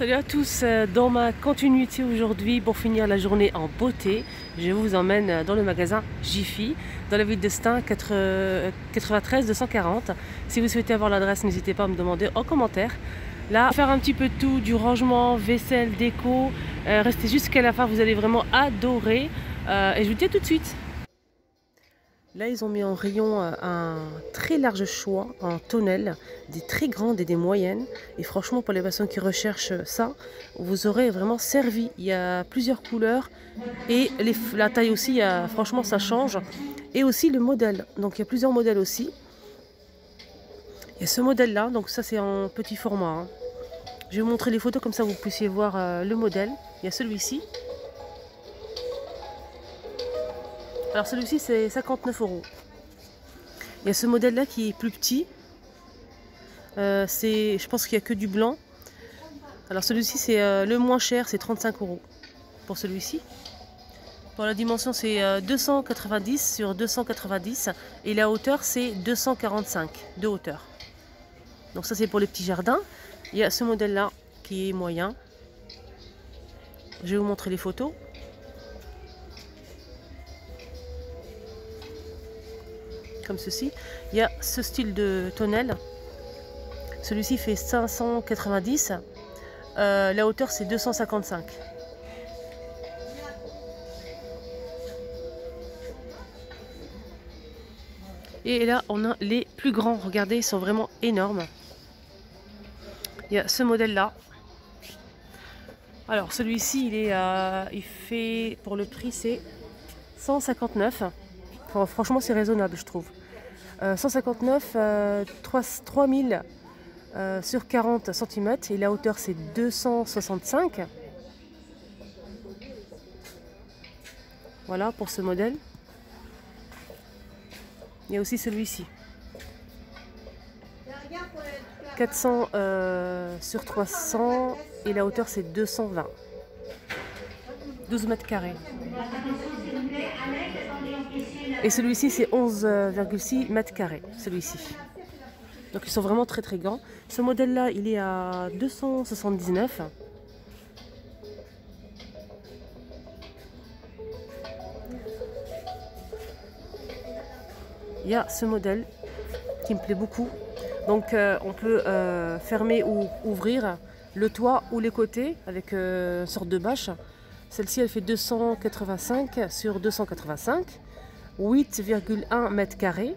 Salut à tous, dans ma continuité aujourd'hui pour finir la journée en beauté, je vous emmène dans le magasin Jiffy, dans la ville de Stein, 93 240. Si vous souhaitez avoir l'adresse, n'hésitez pas à me demander en commentaire. Là, on va faire un petit peu de tout, du rangement, vaisselle, déco. Restez jusqu'à la fin, vous allez vraiment adorer. Et je vous dis à tout de suite. Là, ils ont mis en rayon un très large choix en tonnelles, des très grandes et des moyennes. Et franchement, pour les personnes qui recherchent ça, vous aurez vraiment servi. Il y a plusieurs couleurs et la taille aussi, franchement, ça change. Et aussi le modèle. Donc, il y a plusieurs modèles aussi. Il y a ce modèle-là, donc ça, c'est en petit format. Je vais vous montrer les photos, comme ça, vous puissiez voir le modèle. Il y a celui-ci. Alors celui-ci c'est 59 €. Il y a ce modèle là qui est plus petit. Je pense qu'il n'y a que du blanc. Alors celui-ci c'est le moins cher, c'est 35 € pour celui-ci. Pour la dimension c'est 290 sur 290 et la hauteur c'est 245 de hauteur. Donc ça c'est pour les petits jardins. Il y a ce modèle là qui est moyen. Je vais vous montrer les photos. Comme ceci. Il y a ce style de tonnelle. Celui-ci fait 590. La hauteur c'est 255. Et là on a les plus grands. Regardez, ils sont vraiment énormes. Il y a ce modèle là. Alors celui-ci il fait, pour le prix c'est 159. Enfin, franchement c'est raisonnable je trouve. 159, 3000 sur 40 cm et la hauteur c'est 265. Voilà pour ce modèle. Il y a aussi celui-ci. 400 sur 300 et la hauteur c'est 220. 12 mètres carrés. Et celui-ci c'est 11,6 mètres carrés, celui-ci. Donc ils sont vraiment très très grands. Ce modèle là il est à 279. Il y a ce modèle qui me plaît beaucoup. Donc on peut fermer ou ouvrir le toit ou les côtés avec une sorte de bâche. Celle-ci elle fait 285 sur 285. 8,1 mètres carrés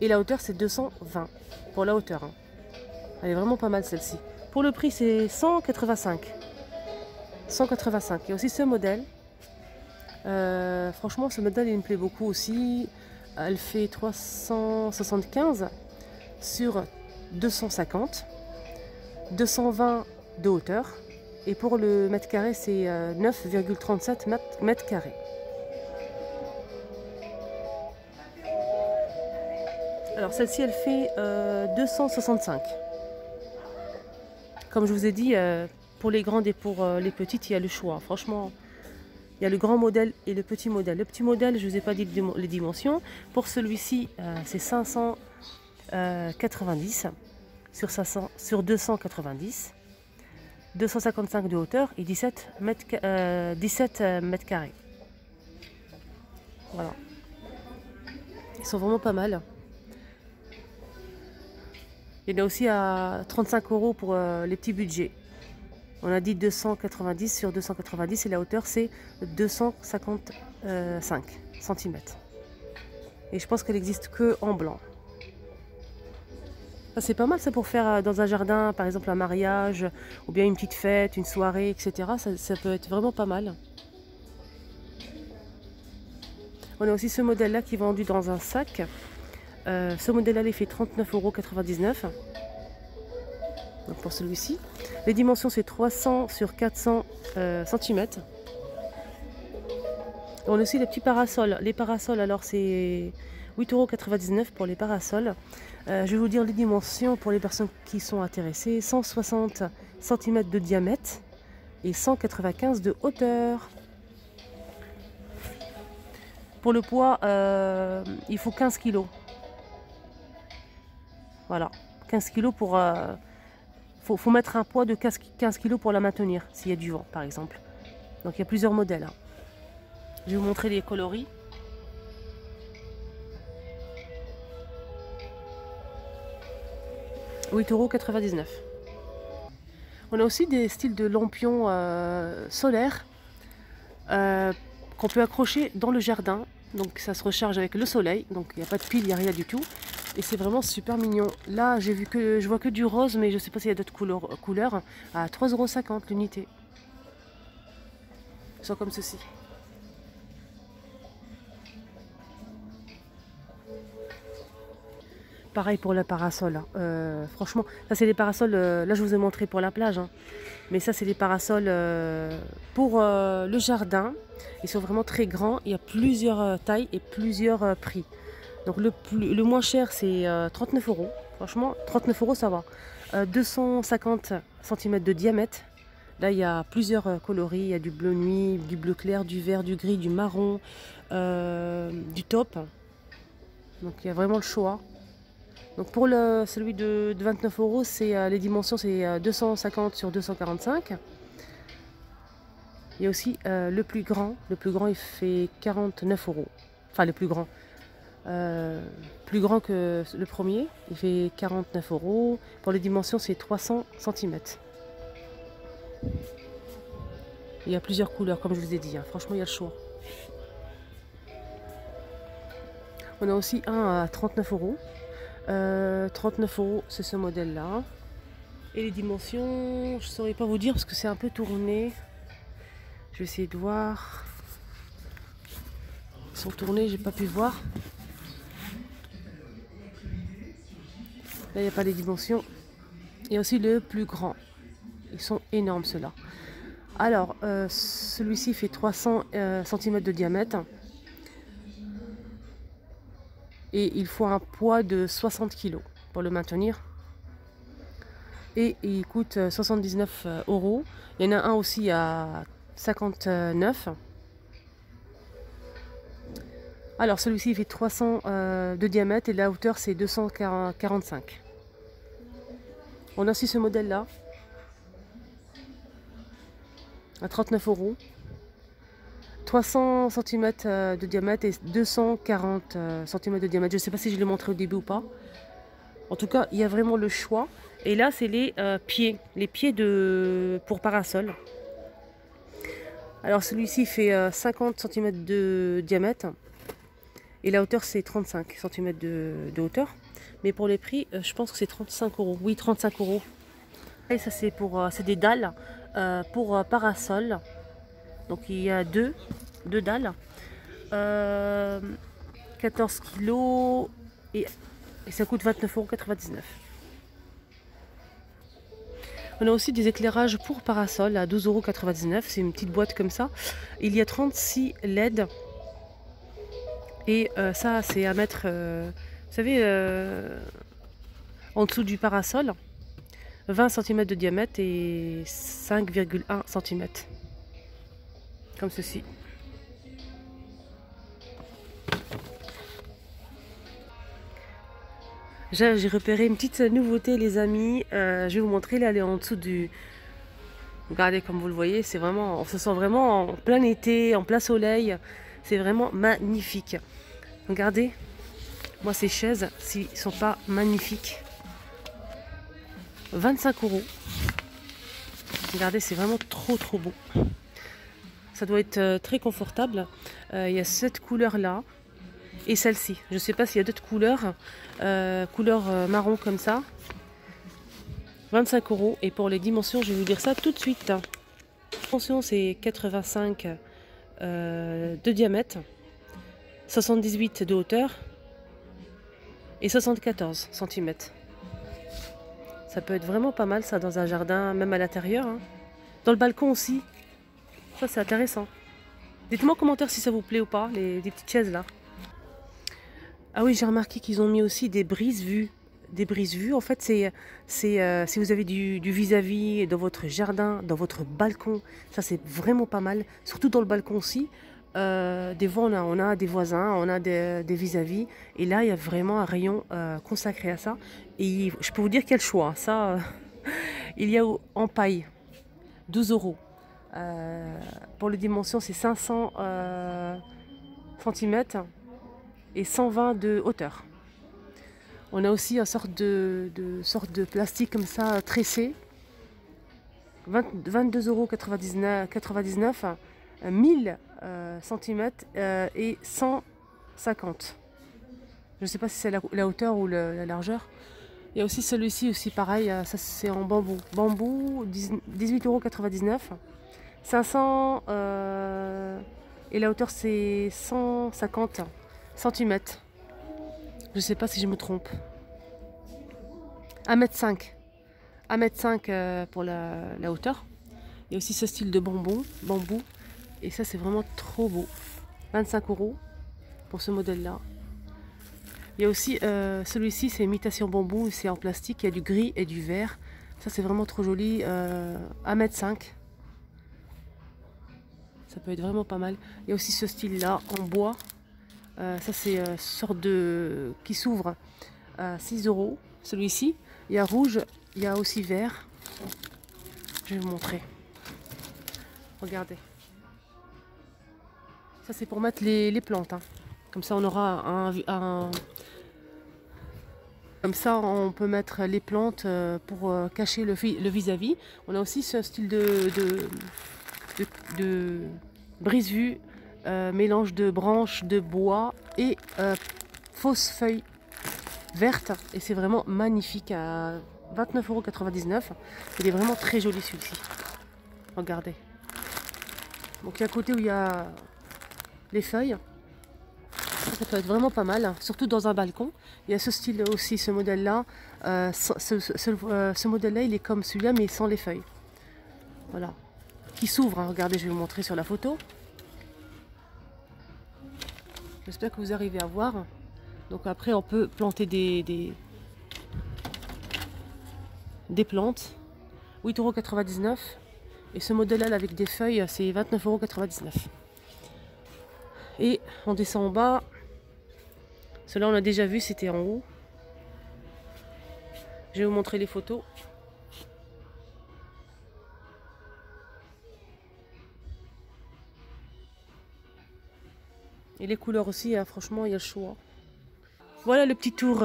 et la hauteur c'est 220 pour la hauteur. Elle est vraiment pas mal celle-ci. Pour le prix c'est 185. 185. Il y a aussi ce modèle. Franchement ce modèle il me plaît beaucoup aussi. Elle fait 375 sur 250. 220 de hauteur. Et pour le mètre carré c'est 9,37 mètres carrés. Alors celle-ci elle fait 265. Comme je vous ai dit, pour les grandes et pour les petites, il y a le choix. Franchement, il y a le grand modèle et le petit modèle. Le petit modèle, je ne vous ai pas dit les dimensions. Pour celui-ci, c'est 590 sur 290. 255 de hauteur et 17 mètres carrés. Voilà. Ils sont vraiment pas mal. Il y en a aussi à 35 € pour les petits budgets. On a dit 290 sur 290 et la hauteur c'est 255 cm. Et je pense qu'elle n'existe que en blanc. C'est pas mal ça pour faire dans un jardin, par exemple un mariage, ou bien une petite fête, une soirée, etc. Ça peut être vraiment pas mal. On a aussi ce modèle là qui est vendu dans un sac. Ce modèle-là, il fait 39,99 €. Donc pour celui-ci. Les dimensions, c'est 300 sur 400 cm. On a aussi les petits parasols. Les parasols, alors c'est 8,99 € pour les parasols. Je vais vous dire les dimensions pour les personnes qui sont intéressées. 160 cm de diamètre et 195 de hauteur. Pour le poids, il faut 15 kg. Voilà, 15 kg pour faut mettre un poids de 15 kg pour la maintenir, s'il y a du vent par exemple. Donc il y a plusieurs modèles. Hein. Je vais vous montrer les coloris. €8,99. On a aussi des styles de lampions solaires qu'on peut accrocher dans le jardin. Donc ça se recharge avec le soleil, donc il n'y a pas de pile, il n'y a rien du tout. Et c'est vraiment super mignon. Là, je vois que du rose, mais je ne sais pas s'il y a d'autres couleurs. À €3,50 l'unité. Ils sont comme ceci. Pareil pour le parasol. Franchement, ça c'est les parasols. Là, je vous ai montré pour la plage. Hein. Mais ça, c'est des parasols pour le jardin. Ils sont vraiment très grands. Il y a plusieurs tailles et plusieurs prix. Donc le moins cher, c'est 39 €. Franchement, 39 €, ça va. 250 cm de diamètre. Là, il y a plusieurs coloris. Il y a du bleu nuit, du bleu clair, du vert, du gris, du marron, du taupe. Donc, il y a vraiment le choix. Donc pour celui de 29 €, c'est les dimensions, c'est 250 sur 245. Il y a aussi le plus grand. Le plus grand, il fait 49 €. Enfin, le plus grand. Plus grand que le premier. Il fait 49 €. Pour les dimensions, c'est 300 cm. Il y a plusieurs couleurs, comme je vous ai dit. Hein. Franchement, il y a le choix. On a aussi un à 39 €. 39 €, c'est ce modèle-là. Et les dimensions, je ne saurais pas vous dire parce que c'est un peu tourné. Je vais essayer de voir. Ils sont tournés, j'ai pas pu voir. Là, il n'y a pas les dimensions. Il y a aussi le plus grand. Ils sont énormes, ceux-là. Alors, celui-ci fait 300 cm de diamètre. Et il faut un poids de 60 kg pour le maintenir. Et il coûte 79 €. Il y en a un aussi à 59. Alors celui-ci il fait 300 de diamètre et la hauteur c'est 245. On a aussi ce modèle là à 39 €. 300 cm de diamètre et 240 cm de diamètre. Je ne sais pas si je l'ai montré au début ou pas. En tout cas, il y a vraiment le choix. Et là, c'est les pieds. Les pieds pour parasol. Alors, celui-ci fait 50 cm de diamètre. Et la hauteur, c'est 35 cm de hauteur. Mais pour les prix, je pense que c'est 35 €. Oui, 35 €. Et ça, c'est des dalles pour parasol. Donc il y a deux dalles, 14 kg et ça coûte 29,99 €. On a aussi des éclairages pour parasol à 12,99 €. C'est une petite boîte comme ça. Il y a 36 LED. Et ça, c'est à mettre, vous savez, en dessous du parasol. 20 cm de diamètre et 5,1 cm. Comme ceci. J'ai repéré une petite nouveauté les amis. Je vais vous montrer, là elle est en dessous du... Regardez comme vous le voyez, c'est vraiment, on se sent vraiment en plein été, en plein soleil. C'est vraiment magnifique. Regardez, moi ces chaises, s'ils ne sont pas magnifiques. 25 €. Regardez, c'est vraiment trop beau. Ça doit être très confortable. Il y a cette couleur-là et celle-ci. Je ne sais pas s'il y a d'autres couleurs. Couleur marron comme ça. 25 €. Et pour les dimensions, je vais vous dire ça tout de suite. La dimension, c'est 85 de diamètre, 78 de hauteur et 74 cm. Ça peut être vraiment pas mal ça dans un jardin, même à l'intérieur. Hein. Dans le balcon aussi. Ça, c'est intéressant. Dites-moi en commentaire si ça vous plaît ou pas, les petites chaises là. Ah oui, j'ai remarqué qu'ils ont mis aussi des brises-vues. Des brises-vues, en fait, c'est si vous avez du vis-à-vis dans votre jardin, dans votre balcon. Ça, c'est vraiment pas mal. Surtout dans le balcon aussi. Des fois, on a des voisins, on a des vis-à-vis. Et là, il y a vraiment un rayon consacré à ça. Et je peux vous dire qu'il y a le choix. Ça, Il y a en paille, 12 euros. Pour les dimensions, c'est 500 cm et 120 de hauteur. On a aussi une sorte de plastique comme ça, tressé. 22,99 €, 1000 cm et 150. Je ne sais pas si c'est la hauteur ou la largeur. Il y a aussi celui-ci, aussi pareil, ça c'est en bambou. Bambou, 18,99 €. 500 et la hauteur c'est 150 cm. Je ne sais pas si je me trompe. 1,5 m. 1,5 m pour la hauteur. Il y a aussi ce style de bambou. Et ça c'est vraiment trop beau. 25 € pour ce modèle-là. Il y a aussi celui-ci, c'est imitation bambou, c'est en plastique, il y a du gris et du vert. Ça c'est vraiment trop joli. 1,5 m. Ça peut être vraiment pas mal. Il y a aussi ce style-là en bois. Ça c'est une sorte de qui s'ouvre à 6 €. Celui-ci, il y a rouge, il y a aussi vert. Je vais vous montrer. Regardez. Ça c'est pour mettre les plantes. Hein. Comme ça on aura Comme ça on peut mettre les plantes pour cacher le vis-à-vis. On a aussi ce style de brise-vue, mélange de branches de bois et fausses feuilles vertes. Et c'est vraiment magnifique à 29,99 €. Il est vraiment très joli celui-ci. Regardez. Donc il y a un côté où il y a les feuilles. Ça peut être vraiment pas mal, surtout dans un balcon. Il y a ce style aussi, ce modèle-là. Ce modèle-là, il est comme celui-là, mais sans les feuilles. Voilà. Qui s'ouvre, hein. Regardez, je vais vous montrer sur la photo. J'espère que vous arrivez à voir. Donc après, on peut planter des plantes. 8,99 €. Et ce modèle-là, avec des feuilles, c'est 29,99 €. Et on descend en bas. Celui-là, on a déjà vu, c'était en haut. Je vais vous montrer les photos. Et les couleurs aussi, hein, franchement, il y a le choix. Voilà le petit tour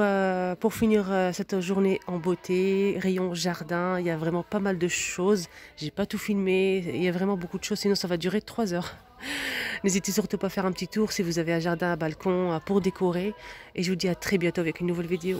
pour finir cette journée en beauté, rayon jardin. Il y a vraiment pas mal de choses. J'ai pas tout filmé, il y a vraiment beaucoup de choses, sinon ça va durer 3 heures. N'hésitez surtout pas à faire un petit tour si vous avez un jardin, un balcon pour décorer. Et je vous dis à très bientôt avec une nouvelle vidéo.